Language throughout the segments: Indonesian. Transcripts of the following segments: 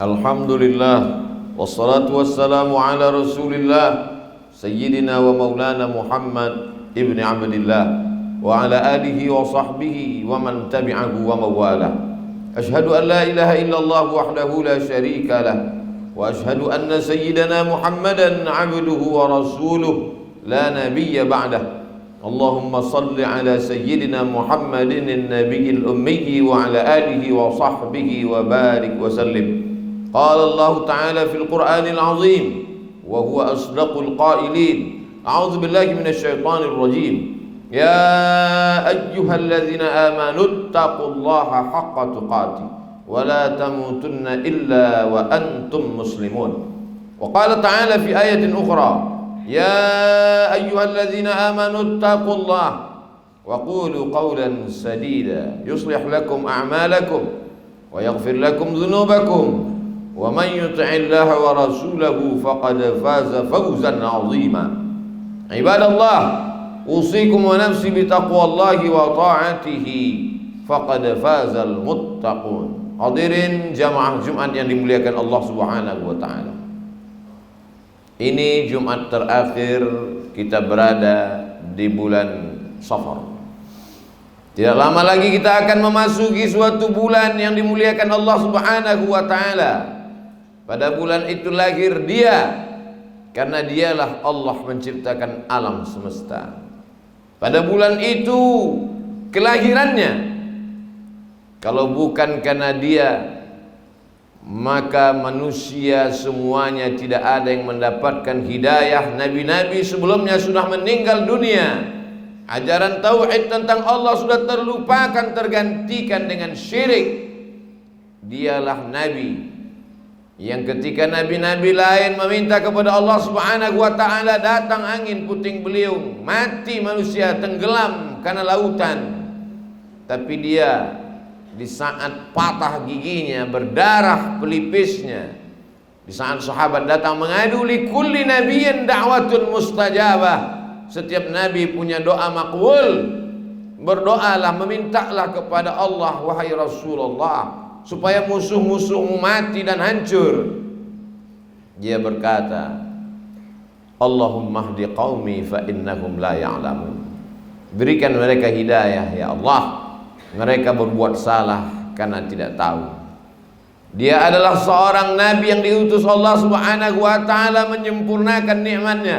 Alhamdulillah, wassalatu wassalamu ala rasulillah Sayyidina wa maulana Muhammad ibn Abdillah wa ala alihi wa sahbihi wa man tabi'ahu wa mawalah. Ashhadu an la ilaha illallah wahdahu la syarika lah, wa ashhadu anna sayyidana Muhammadan abduhu wa rasuluh la nabiyya ba'dah. Allahumma salli ala sayyidina Muhammadin an-nabiyil ummi wa ala alihi wa sahbihi wa barik wa sallim. Qala Allah Ta'ala fil Qur'anil Azim wa huwa asdaqul qailin. A'udzu billahi minasy syaithanir rajim. Ya ayyuhalladzina amanu taqullaha haqqa tuqatih wa la tamutunna illa wa antum muslimun. Wa qala ta'ala fi ayatin ukhra, ya ayyuhalladzina amanu taqullaha wa qulu qawlan sadida yuslih lakum a'malakum wa yaghfir lakum dhunubakum wa man yuti'illaha wa rasulahu faqad faza fawzan 'azima. Ibadallah, usikum wa nafsi bitaqwallahi wa ta'atihi faqad fazal muttaqun. Hadirin jamaah Jumat yang dimuliakan Allah Subhanahu wa taala. Ini Jumat terakhir kita berada di bulan Safar. Tidak lama lagi kita akan memasuki suatu bulan yang dimuliakan Allah Subhanahu wa taala. Pada bulan itu lahir Dia, karena Dialah Allah menciptakan alam semesta. Pada bulan itu kelahirannya. Kalau bukan karena Dia, maka manusia semuanya tidak ada yang mendapatkan hidayah. Nabi-nabi sebelumnya sudah meninggal dunia. Ajaran tauhid tentang Allah sudah terlupakan, tergantikan dengan syirik. Dialah Nabi yang ketika nabi-nabi lain meminta kepada Allah Subhanahu wa taala, datang angin puting beliung, mati manusia, tenggelam karena lautan. Tapi Dia di saat patah giginya, berdarah pelipisnya, di saat sahabat datang mengadu, li kulli nabiyyin da'watun mustajabah, setiap nabi punya doa makbul. Berdoalah, memintalah kepada Allah wahai Rasulullah, supaya musuh-musuhmu mati dan hancur. Dia berkata, Allahumma hdi qaumi fa innahum la ya'lamun. Berikan mereka hidayah ya Allah, mereka berbuat salah karena tidak tahu. Dia adalah seorang nabi yang diutus Allah Subhanahu wa taala menyempurnakan nikmatnya.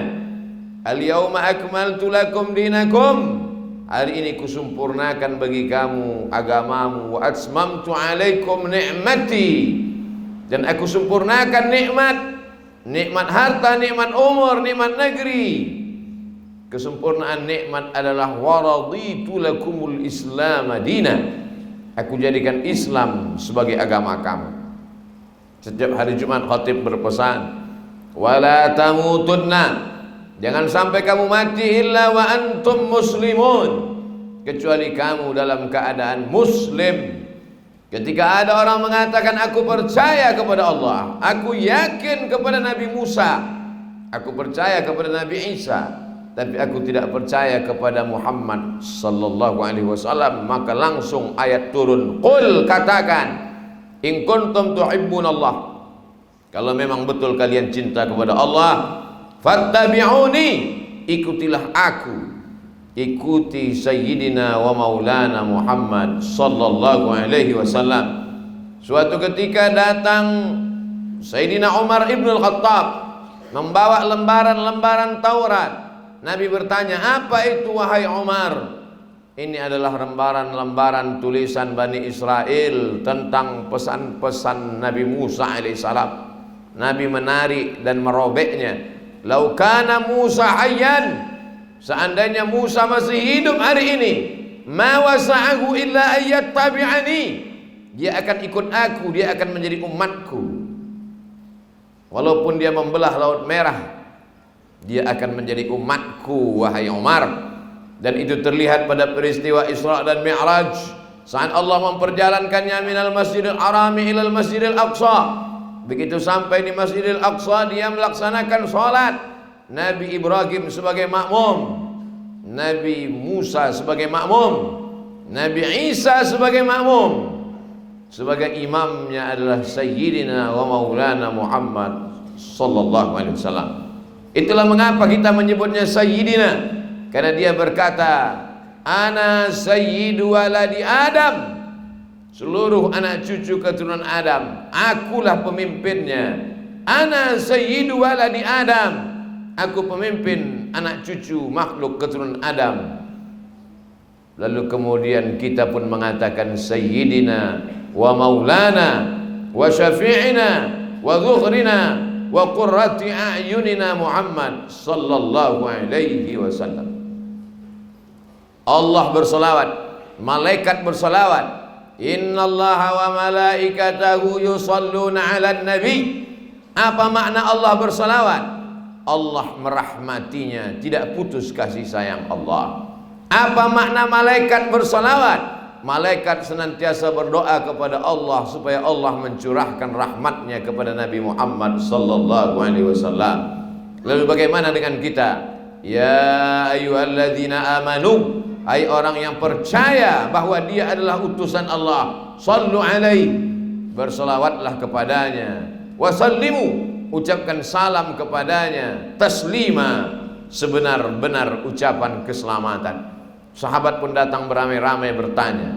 Al-yauma akmaltu lakum dinakum, hari ini kusempurnakan bagi kamu agamamu. Wa atmamtu alaikum ni'mati, dan aku sempurnakan nikmat harta, nikmat umur, nikmat negeri. Kesempurnaan nikmat adalah waraditu lakumul islam madina, aku jadikan Islam sebagai agama kamu. Setiap hari Jumat khatib berpesan, wala tamutunna, jangan sampai kamu mati illa wa antum muslimun, kecuali kamu dalam keadaan muslim. Ketika ada orang mengatakan aku percaya kepada Allah, aku yakin kepada Nabi Musa, aku percaya kepada Nabi Isa, tapi aku tidak percaya kepada Muhammad sallallahu alaihi wasallam, maka langsung ayat turun, qul, katakan, in kuntum tuhibbunallah, kalau memang betul kalian cinta kepada Allah, fattabi'uni, ikutilah aku, ikuti Sayyidina wa maulana Muhammad sallallahu alaihi wasallam. Suatu ketika datang Sayyidina Umar ibn al-Khattab membawa lembaran-lembaran Taurat. Nabi bertanya, apa itu wahai Umar? Ini adalah lembaran-lembaran tulisan Bani Israel tentang pesan-pesan Nabi Musa alaihissalam. Nabi menarik dan merobeknya. Lau kana Musa hayyan, seandainya Musa masih hidup hari ini, ma wasa'ahu illa ayyattabi'ani, dia akan ikut aku, dia akan menjadi umatku. Walaupun dia membelah Laut Merah, dia akan menjadi umatku wahai Umar. Dan itu terlihat pada peristiwa Isra dan Mi'raj, saat Allah memperjalankannya minal Masjidil Harami ilal Masjidil Aqsa. Begitu sampai di Masjidil Aqsa, dia melaksanakan sholat. Nabi Ibrahim sebagai makmum, Nabi Musa sebagai makmum, Nabi Isa sebagai makmum. sebagai imamnya adalah Sayyidina wa Maulana Muhammad sallallahu alaihi wasallam. Itulah mengapa kita menyebutnya Sayyidina, karena dia berkata, ana sayyidu waladi Adam, seluruh anak cucu keturunan Adam, akulah pemimpinnya. Ana sayyidu waladi Adam, aku pemimpin anak cucu makhluk keturunan Adam. Lalu kemudian kita pun mengatakan Sayyidina wa Maulana wa Syafi'ina wa Dhukhrina wa Qurrati a'yunina Muhammad sallallahu alaihi wasallam. Allah bersolawat, malaikat bersolawat, innallaha wa malaikatahu yusalluna 'alan nabi. Apa makna Allah bersolawat? Allah merahmatinya, tidak putus kasih sayang Allah. Apa makna malaikat bersolawat? Malaikat senantiasa berdoa kepada Allah supaya Allah mencurahkan rahmatnya kepada Nabi Muhammad sallallahu alaihi wasallam. Lalu bagaimana dengan kita? Ya ayyuhalladzina amanu, hai orang yang percaya bahwa dia adalah utusan Allah, sallu alaihi, bersolawatlah kepadanya, wasallimu, ucapkan salam kepadanya, taslima, sebenar-benar ucapan keselamatan. Sahabat pun datang beramai-ramai bertanya,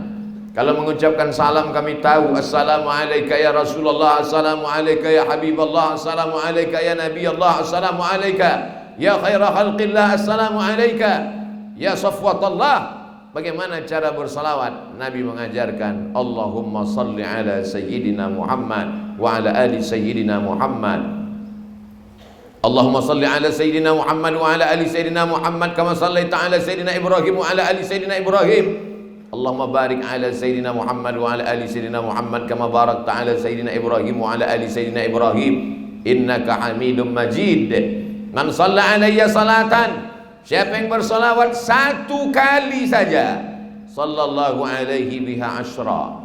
kalau mengucapkan salam kami tahu, assalamu alayka ya Rasulullah, assalamu alayka ya Habiballah, assalamu alayka ya Nabi Allah, assalamu alayka ya khaira khalqillah, assalamu alayka ya safwatallah. Bagaimana cara bersalawat? Nabi mengajarkan, Allahumma salli ala Sayyidina Muhammad wa ala ali Sayyidina Muhammad. Allahumma salli ala Sayyidina Muhammad wa ala ali Sayyidina Muhammad kama sallaita ala Sayyidina Ibrahim wa ala ali Sayyidina Ibrahim. Allahumma barik ala Sayyidina Muhammad wa ala ali Sayyidina Muhammad kama barakta ala Sayyidina Ibrahim wa ala ali Sayyidina Ibrahim innaka Hamidum Majid. Man shalla alayya salatan, siapa yang bersalawat satu kali saja, sallallahu alaihi biha asyra,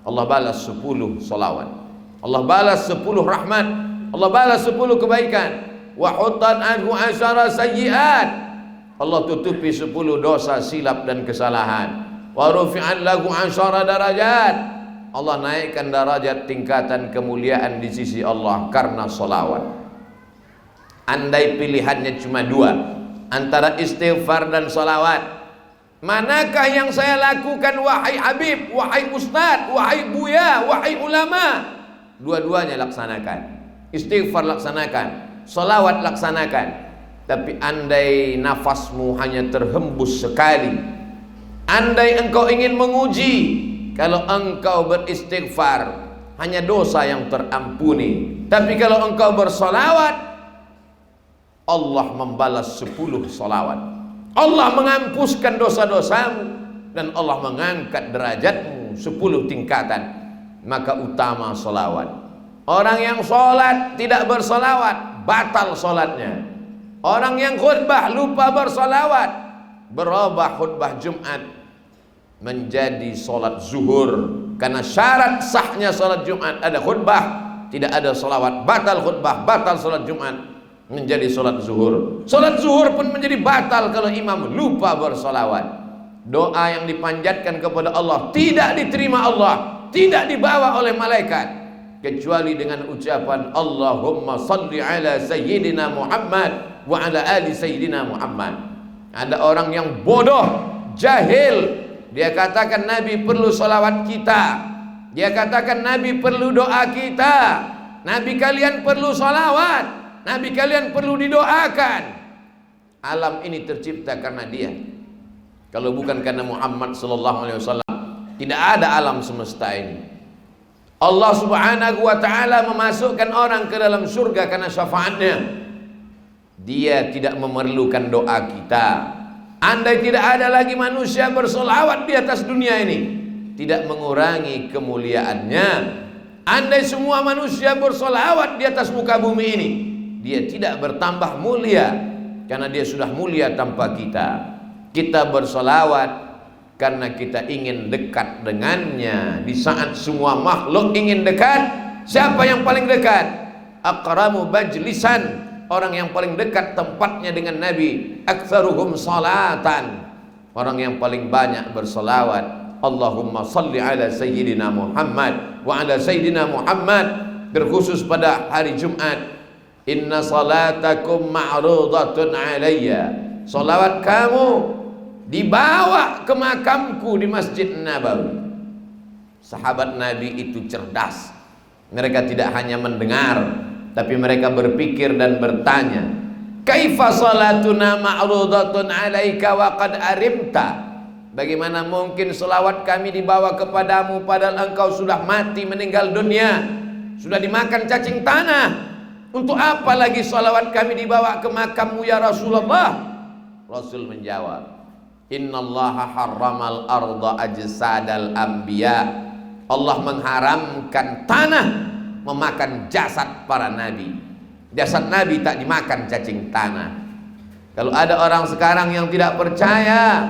Allah balas 10 salawat, Allah balas 10 rahmat, Allah balas 10 kebaikan. Wa huttat anhu asyara sayyi'at, Allah tutupi 10 dosa silap dan kesalahan. Wa rufi'an lahu asyara darajat, Allah naikkan derajat tingkatan kemuliaan di sisi Allah karena salawat. Andai pilihannya cuma 2 antara istighfar dan salawat, manakah yang saya lakukan wahai Habib, wahai Ustadz, wahai Buya, wahai ulama? Dua-duanya laksanakan. Istighfar laksanakan, salawat laksanakan. Tapi andai nafasmu hanya terhembus sekali, andai engkau ingin menguji, kalau engkau beristighfar hanya dosa yang terampuni, tapi kalau engkau bersalawat Allah membalas 10 salawat, Allah menghapuskan dosa-dosamu, dan Allah mengangkat derajatmu 10 tingkatan. Maka utama salawat. Orang yang sholat tidak bersalawat, batal sholatnya. Orang yang khutbah lupa bersalawat, berubah khutbah Jumat menjadi sholat zuhur. Karena syarat sahnya sholat Jumat ada khutbah, tidak ada salawat, batal khutbah, batal sholat Jumat, menjadi sholat zuhur. Sholat zuhur pun menjadi batal kalau imam lupa bersalawat. Doa yang dipanjatkan kepada Allah tidak diterima Allah, tidak dibawa oleh malaikat, kecuali dengan ucapan Allahumma salli ala Sayyidina Muhammad wa ala ali Sayyidina Muhammad. Ada orang yang bodoh, jahil, dia katakan Nabi perlu salawat kita, dia katakan Nabi perlu doa kita. Nabi kalian perlu salawat, Nabi kalian perlu didoakan. Alam ini tercipta karena dia. Kalau bukan karena Muhammad sallallahu alaihi wasallam, tidak ada alam semesta ini. Allah subhanahu wa ta'ala memasukkan orang ke dalam surga karena syafaatnya. Dia tidak memerlukan doa kita. Andai tidak ada lagi manusia bersolawat di atas dunia ini, tidak mengurangi kemuliaannya. Andai semua manusia bersolawat di atas muka bumi ini, dia tidak bertambah mulia, karena dia sudah mulia tanpa kita. Kita bersolawat karena kita ingin dekat dengannya. Di saat semua makhluk ingin dekat, siapa yang paling dekat? Aqramu bajlisan, orang yang paling dekat tempatnya dengan Nabi. Aktsaruhum salatan, orang yang paling banyak bersolawat. Allahumma salli ala sayyidina Muhammad wa ala sayyidina Muhammad. Berkhusus pada hari Jumat, inna salatakum ma'rudatun alayya, salawat kamu dibawa ke makamku di Masjid Nabawi. Sahabat Nabi itu cerdas. Mereka tidak hanya mendengar, tapi mereka berpikir dan bertanya, kaifa salatuna ma'rudatun alaika wa qad arimta? Bagaimana mungkin selawat kami dibawa kepadamu padahal engkau sudah mati, meninggal dunia, sudah dimakan cacing tanah? Untuk apa lagi selawat kami dibawa ke makammu ya Rasulullah? Rasul menjawab, innallaha harramal arda ajsadal anbiya. Allah mengharamkan tanah memakan jasad para nabi. Jasad nabi tak dimakan cacing tanah. Kalau ada orang sekarang yang tidak percaya,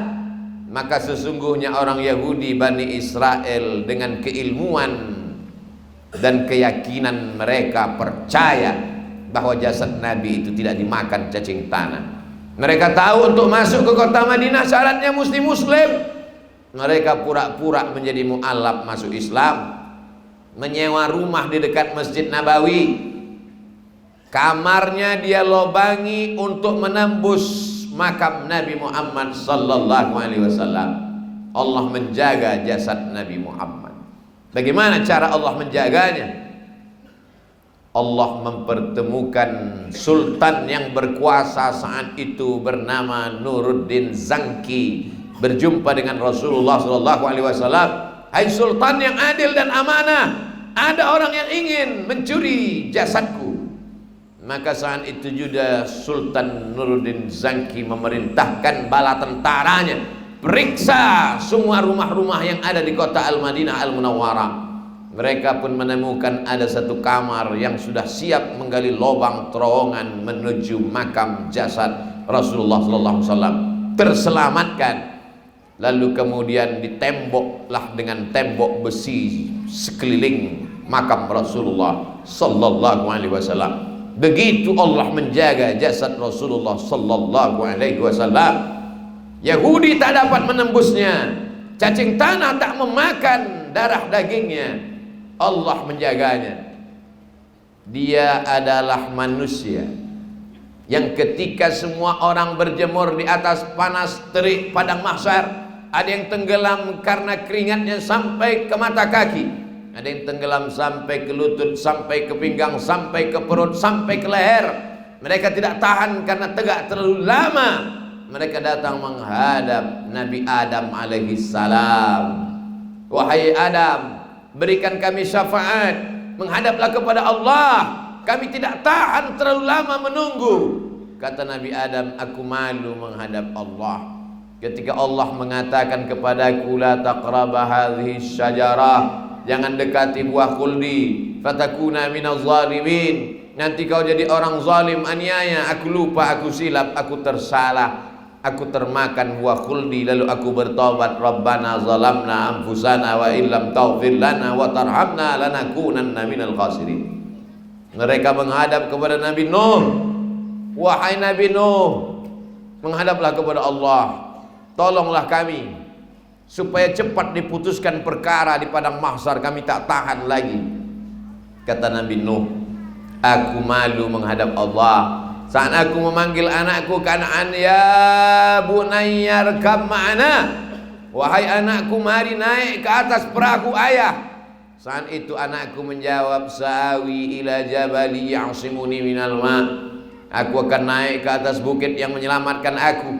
maka sesungguhnya orang Yahudi Bani Israel dengan keilmuan dan keyakinan mereka percaya bahwa jasad nabi itu tidak dimakan cacing tanah. Mereka tahu untuk masuk ke kota Madinah syaratnya mesti muslim. Mereka pura-pura menjadi mu'alaf masuk Islam, menyewa rumah di dekat Masjid Nabawi. Kamarnya dia lobangi untuk menembus makam Nabi Muhammad sallallahu alaihi wasallam. Allah menjaga jasad Nabi Muhammad. Bagaimana cara Allah menjaganya? Allah mempertemukan sultan yang berkuasa saat itu bernama Nuruddin Zangki, berjumpa dengan Rasulullah sallallahu alaihi wasallam. Hai sultan yang adil dan amanah, ada orang yang ingin mencuri jasadku. Maka saat itu juga Sultan Nuruddin Zangki memerintahkan bala tentaranya periksa semua rumah-rumah yang ada di kota Al-Madinah Al-Munawwarah. Mereka pun menemukan ada satu kamar yang sudah siap menggali lubang terowongan menuju makam jasad Rasulullah sallallahu alaihi wasallam. Terselamatkan. Lalu kemudian ditemboklah dengan tembok besi sekeliling makam Rasulullah sallallahu alaihi wasallam. Begitu Allah menjaga jasad Rasulullah sallallahu alaihi wasallam. Yahudi tak dapat menembusnya, cacing tanah tak memakan darah dagingnya. Allah menjaganya. Dia adalah manusia yang ketika semua orang berjemur di atas panas terik padang mahsyar, ada yang tenggelam karena keringatnya sampai ke mata kaki, ada yang tenggelam sampai ke lutut, sampai ke pinggang, sampai ke perut, sampai ke leher. Mereka tidak tahan karena tegak terlalu lama. Mereka datang menghadap Nabi Adam alaihi salam. Wahai Adam, berikan kami syafaat, menghadaplah kepada Allah, kami tidak tahan terlalu lama menunggu. Kata Nabi Adam, aku malu menghadap Allah. Ketika Allah mengatakan kepadaku, la taqraba hadhihi syajarah, jangan dekati buah khuldi, fatakuna minaz zalimin, nanti kau jadi orang zalim, aniaya. Aku lupa, aku silap, aku tersalah, aku termakan buah khuldi. Lalu aku bertobat, Rabbana zalamna anfusana wa illam taghfir lana wa tarhamna lanakunanna minal khasirin. Mereka menghadap kepada Nabi Nuh. Wahai Nabi Nuh, menghadaplah kepada Allah, tolonglah kami supaya cepat diputuskan perkara di padang mahsyar, kami tak tahan lagi. Kata Nabi Nuh, aku malu menghadap Allah saat aku memanggil anakku Kan'an, ya bunayya rkab ma'ana, wahai anakku mari naik ke atas perahu ayah. Saat itu anakku menjawab, sa'awi ila jabali ya'simuni minal ma', aku akan naik ke atas bukit yang menyelamatkan aku.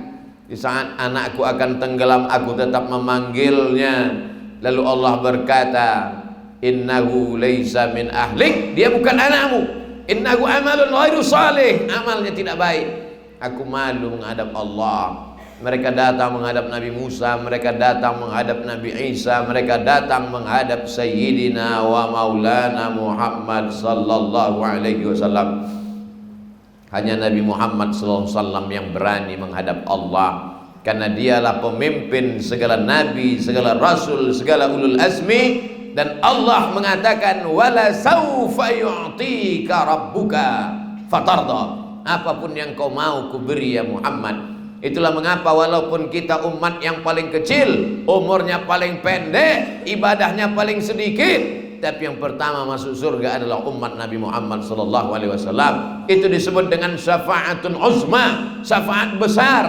Di saat anakku akan tenggelam, aku tetap memanggilnya. Lalu Allah berkata, innahu laysa min ahlik, dia bukan anakmu. Innahu amalun ghairu salih, amalnya tidak baik. Aku malu menghadap Allah. Mereka datang menghadap Nabi Musa, mereka datang menghadap Nabi Isa, mereka datang menghadap Sayyidina wa Maulana Muhammad sallallahu alaihi wasallam. Hanya Nabi Muhammad sallallahu alaihi wasallam yang berani menghadap Allah, karena dialah pemimpin segala nabi, segala rasul, segala ulul azmi. Dan Allah mengatakan, wala saufa yu'tika rabbuka fatarda, apapun yang kau mau kuberi ya Muhammad, Itulah mengapa walaupun kita umat yang paling kecil, umurnya paling pendek, ibadahnya paling sedikit, tapi yang pertama masuk surga adalah umat Nabi Muhammad SAW. Itu disebut dengan syafaatun uzma, syafaat besar.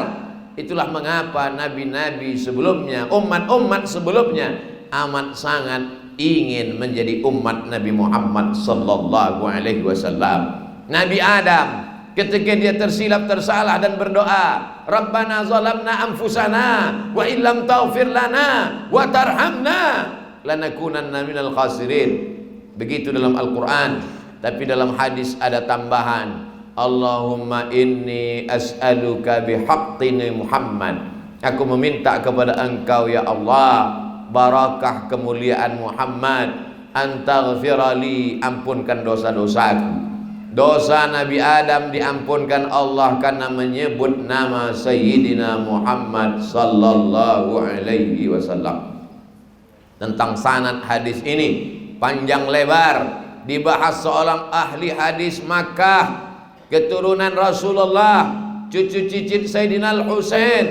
Itulah mengapa nabi-nabi sebelumnya, umat-umat sebelumnya amat sangat ingin menjadi umat Nabi Muhammad SAW. Nabi Adam ketika dia tersilap, tersalah dan berdoa, Rabbana zalamna anfusana wa illam taghfir lana wa tarhamna lanakunanna minal khasirin. Begitu dalam Al-Quran. Tapi dalam hadis ada tambahan, Allahumma inni as'aluka bihaqqi Muhammad. Aku meminta kepada engkau ya Allah, barakah kemuliaan Muhammad, antaghfirali, ampunkan dosa-dosaku. Dosa Nabi Adam diampunkan Allah karena menyebut nama Sayyidina Muhammad sallallahu alaihi wasallam. Tentang sanad hadis ini panjang lebar dibahas seorang ahli hadis Makkah, keturunan Rasulullah, cucu cicit Sayyidina Al-Husain,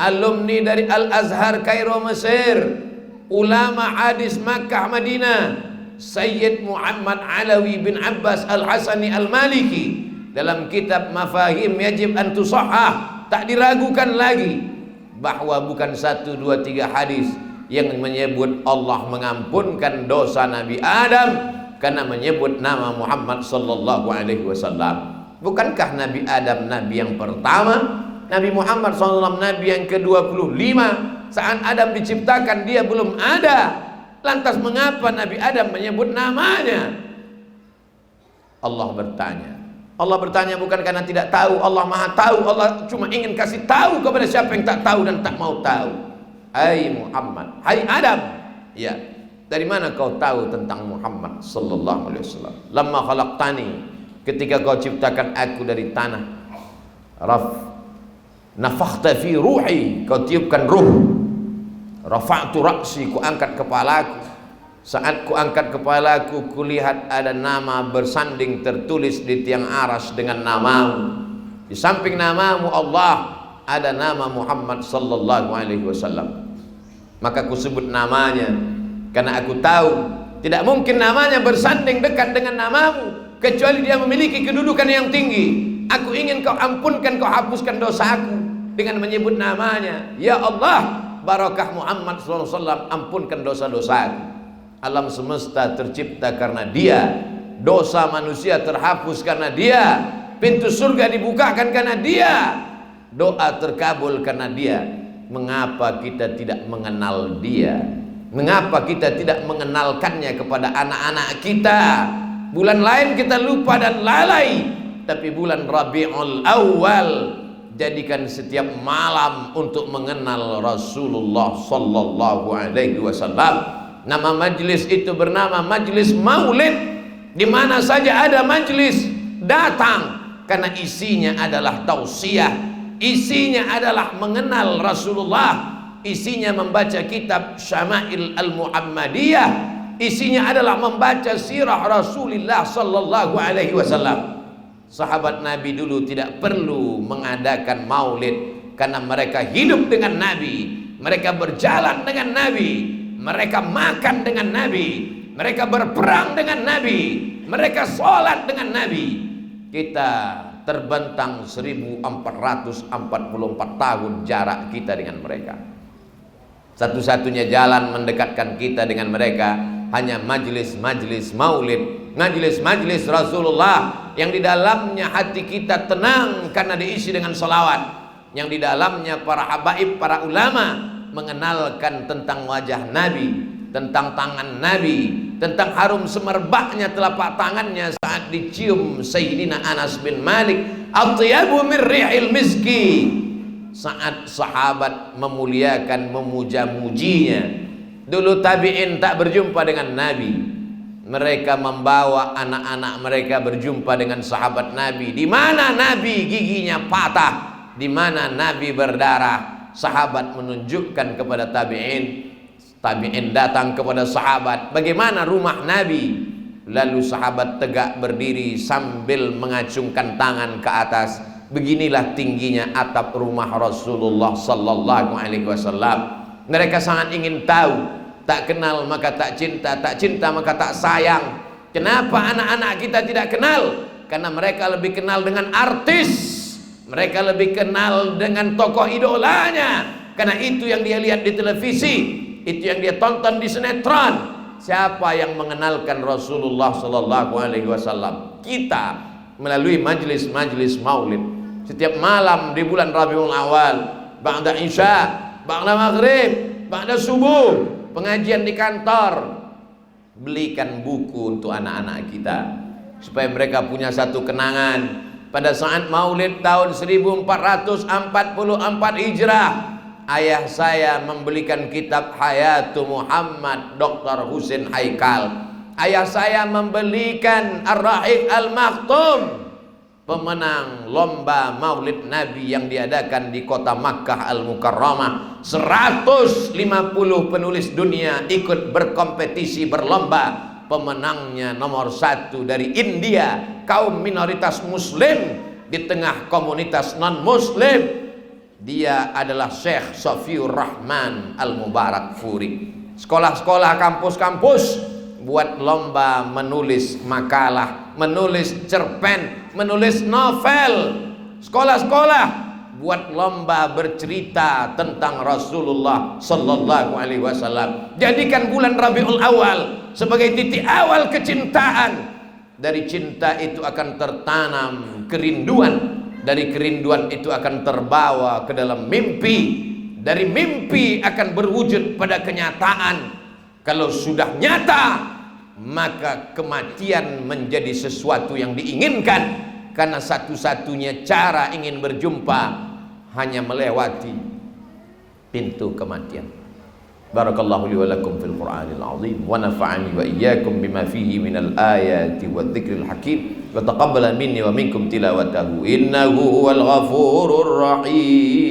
alumni dari Al-Azhar Kairo Mesir, ulama hadis Makkah Madinah, Sayyid Muhammad Alawi bin Abbas Al-Hasani Al-Maliki. Dalam kitab Mafahim Yajib an Tusahhah, tak diragukan lagi bahwa bukan 1, 2, 3 hadis yang menyebut Allah mengampunkan dosa Nabi Adam karena menyebut nama Muhammad sallallahu alaihi wasallam. Bukankah Nabi Adam nabi yang pertama, Nabi Muhammad SAW nabi yang ke-25? Saat Adam diciptakan dia belum ada. Lantas mengapa Nabi Adam menyebut namanya? Allah bertanya bukan karena tidak tahu. Allah maha tahu. Allah cuma ingin kasih tahu kepada siapa yang tak tahu dan tak mau tahu. Hai Muhammad, hai Adam, ya, dari mana kau tahu tentang Muhammad sallallahu alaihi wasallam? Lamma khalaqtani, ketika kau ciptakan aku dari tanah, nafakhta fi ruhi, kau tiupkan ruh. Rafa'tu ra'si, ku angkat kepalaku. Saat ku angkat kepalaku, kulihat ada nama bersanding tertulis di tiang aras dengan namamu. Di samping namamu Allah ada nama Muhammad sallallahu alaihi wasallam. Maka ku sebut namanya karena aku tahu tidak mungkin namanya bersanding dekat dengan namamu kecuali dia memiliki kedudukan yang tinggi. Aku ingin kau ampunkan, kau hapuskan dosaku dengan menyebut namanya. Ya Allah, barakah Muhammad SAW, ampunkan dosa-dosaku. Alam semesta tercipta karena dia, dosa manusia terhapus karena dia, pintu surga dibukakan karena dia, doa terkabul karena dia. Mengapa kita tidak mengenal dia? Mengapa kita tidak mengenalkannya kepada anak-anak kita? Bulan lain kita lupa dan lalai, tapi bulan Rabiul Awal jadikan setiap malam untuk mengenal Rasulullah sallallahu alaihi wasallam. Nama majlis itu bernama Majlis Maulid. Di mana saja ada majlis, datang, karena isinya adalah tausiah, isinya adalah mengenal Rasulullah, isinya membaca kitab Syama'il Al-Muhammadiyah, isinya adalah membaca sirah Rasulullah sallallahu alaihi wasallam. Sahabat Nabi dulu tidak perlu mengadakan maulid karena mereka hidup dengan Nabi, mereka berjalan dengan Nabi, mereka makan dengan Nabi, mereka berperang dengan Nabi, mereka sholat dengan Nabi. Kita terbentang 1444 tahun jarak kita dengan mereka. Satu-satunya jalan mendekatkan kita dengan mereka hanya majlis-majlis maulid, majlis-majlis Rasulullah yang di dalamnya hati kita tenang karena diisi dengan salawat, yang di dalamnya para habaib, para ulama mengenalkan tentang wajah Nabi, tentang tangan Nabi, tentang harum semerbaknya telapak tangannya saat dicium Sayyidina Anas bin Malik, atyabu min rihil miski, saat sahabat memuliakan, memuja-mujinya. Dulu tabi'in tak berjumpa dengan Nabi, mereka membawa anak-anak mereka berjumpa dengan sahabat Nabi. Di mana Nabi giginya patah, di mana Nabi berdarah, sahabat menunjukkan kepada tabi'in, tabi'in datang kepada sahabat, bagaimana rumah Nabi. Lalu sahabat tegak berdiri sambil mengacungkan tangan ke atas, Beginilah tingginya atap rumah Rasulullah sallallahu alaihi wasallam. Mereka sangat ingin tahu, tak kenal maka tak cinta, tak cinta maka tak sayang. Kenapa anak-anak kita tidak kenal? Karena mereka lebih kenal dengan artis, mereka lebih kenal dengan tokoh idolanya, karena itu yang dia lihat di televisi, itu yang dia tonton di sinetron. Siapa yang mengenalkan Rasulullah sallallahu alaihi wasallam? Kita melalui majlis-majlis maulid. Setiap malam di bulan Rabiul Awal, ba'da isya, ba'da maghrib, ba'da subuh, pengajian di kantor. Belikan buku untuk anak-anak kita supaya mereka punya satu kenangan. Pada saat maulid tahun 1444 Hijrah, ayah saya membelikan kitab Hayatu Muhammad Dr. Husin Haikal. Ayah saya membelikan Ar-Rahiq Al-Maktum, pemenang lomba maulid Nabi yang diadakan di kota Makkah Al-Mukarramah. 150 penulis dunia ikut berkompetisi berlomba. Pemenangnya nomor 1 dari India, kaum minoritas muslim di tengah komunitas non muslim. Dia adalah Syekh Safiur Rahman Al-Mubarak Furi. Sekolah-sekolah, kampus-kampus buat lomba menulis makalah, menulis cerpen, menulis novel. Sekolah-sekolah buat lomba bercerita tentang Rasulullah sallallahu alaihi wasallam. Jadikan bulan Rabiul Awal sebagai titik awal kecintaan. Dari cinta itu akan tertanam kerinduan. Dari kerinduan itu akan terbawa ke dalam mimpi. Dari mimpi akan berwujud pada kenyataan. Kalau sudah nyata, maka kematian menjadi sesuatu yang diinginkan. Karena satu-satunya cara ingin berjumpa hanya melewati pintu kematian. Barakallahu li wa lakum fil Qur'anil azim wa nafa'ani wa iyyakum bima fihi minal ayati wadh-dhikril hakim wa taqabbala minni wa minkum tilawatahu innahu huwal ghafurur rahim.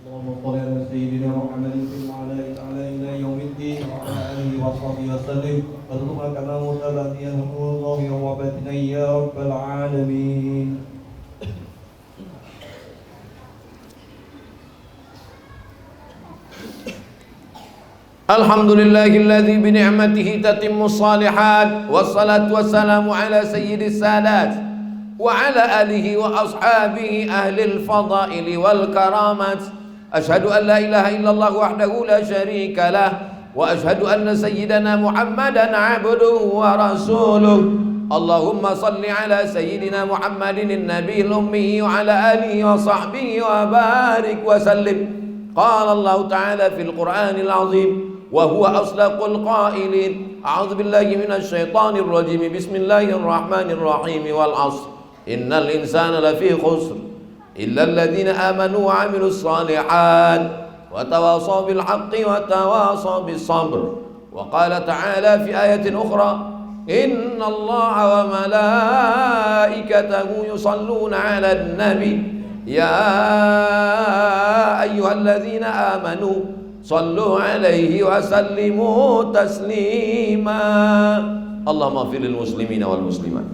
Allahumma shalli ala sayyidina Muhammadin fil a'la ta'ala ila yaumiddin wa ala alihi wa sahbihi wa sallim wa sallallahu kama mutabadiyan Allahu wa batina ya rabbal alamin. Alhamdulillahilladzi bi ni'matihi tatimmu shalihat wassalatu wassalamu ala sayyidis sadat wa ala alihi wa ashabihi ahlil fadaili wal karamat. Ashhadu an la ilaha illallah wahdahu la syarika lah wa ashhadu anna sayyidana Muhammadan abduhu wa rasuluh. Allahumma salli ala sayyidina Muhammadin an-nabiyil ummi wa ala alihi wa sahbihi wa barik wa sallim. Qala Allah ta'ala fil Qur'anil azim wa huwa asdaqul qailin. A'udzu billahi minasy syaithanir rajim. Bismillahir rahmanir rahim. Wal 'ashr. Innal insana lafi khusr illa alladziina aamanu wa 'amilus shalihat wa tawasaw bil haqqi wa tawasaw bis sabr. Wa qala ta'ala fi ayatin ukhra inna Allaha wa malaikatahu yusalluna 'alan nabi ya ayyuhalladzina amanu sallu alaihi wa sallimu taslima. Allahumma ighfir lil muslimina wal muslimat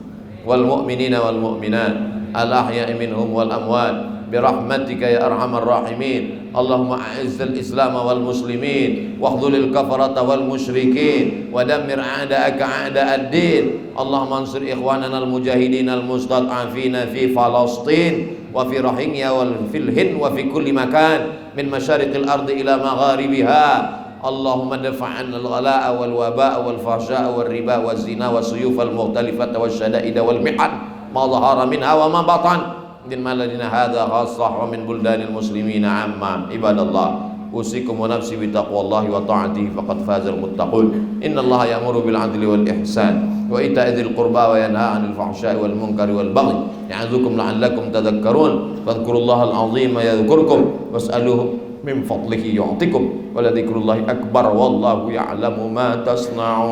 wal mu'minina wal mu'minat al ahya'i minhum wal amwat birahmatika ya arhamar rahimin. Allahumma a'izzal islam wal muslimin wahdhulil kafarata wal musyrikin wa dammir a'da'aka a'da'ad din. Allahumma ansur ikhwanana al mujahidin al mustad'afina fi Falastin wa fi Rohingya wal fil Hind wa fi kulli makan min masyariqil ardi ila magharibiha. Allahumma dafa'an al-ghalaa wal wabaa wal fahsyaa wal riba wal zina wal suyuf al mukhtalifata wal syada'ida wal mihan ma dhahara minha wa ma batan min maladina hadha khassah wa min buldanil muslimina amma. Ibadallah, usikum wa nafsi bi taqwallahi wa ta'atihi faqad fazal muttaqun. Innallaha ya'muru bil 'adli wal ihsan wa ita'i dzil qurba wa yanha 'anil fahsya'i wal munkari wal baghi ya'idzukum la'allakum tadhakkarun. Fadhkurullahal 'azima yadhkurkum was'aluhu min fadlihi yu'tikum wa la dzikrullahi akbar wallahu ya'lamu ma tasna'un.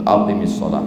Aqimis shalah.